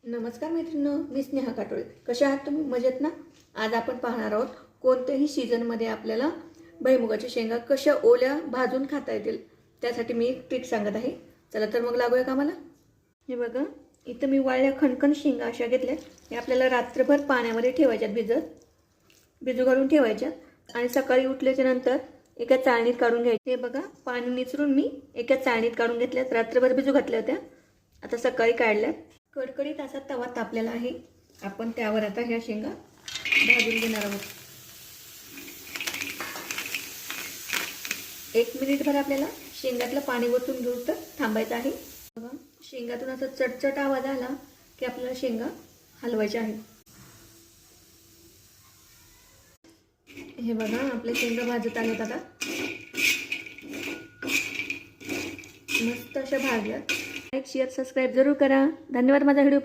नमस्कार मैत्रिणींनो, मी स्नेहा काटोळे. कशा आहात तुम्ही? मजेत ना? आज आपण पाहणार आहोत कोणत्याही सीझनमध्ये आपल्याला भुईमुगाच्या शेंगा कशा ओल्या भाजून खाता येतील. त्यासाठी मी एक ट्रिक सांगत आहे. चला तर मग लागूया कामाला. हे बघा, इथं मी वाळल्या खणखण शेंगा अशा घेतल्या. हे आपल्याला रात्रभर पाण्यामध्ये ठेवायच्यात, भिजू घालून ठेवायच्यात आणि सकाळी उठल्याच्या नंतर एका चाळणीत काढून घ्यायचे. हे बघा, पाणी निचरून मी एका चाळणीत काढून घेतल्यात. रात्रभर भिजू घातल्या होत्या, आता सकाळी काढल्यात. कडकडीत असा तवा तापलेला आहे. आपण त्यावर आता ह्या शेंगा भाजून घेणार आहोत. 1 मिनिटभर आपल्याला शेंगातलं पाणी ओतून घेऊन तर थांबायचं आहे. बघा, शेंगातून असा चटचट आवाज आला की आपल्याला शेंगा हलवायच्या आहेत. हे बघा, आपल्या शेंगा भाजत आल्यात. आता मस्त अशा भाजल्यात. लाईक शेअर सबस्क्राईब जरूर करा. धन्यवाद माझा व्हिडिओ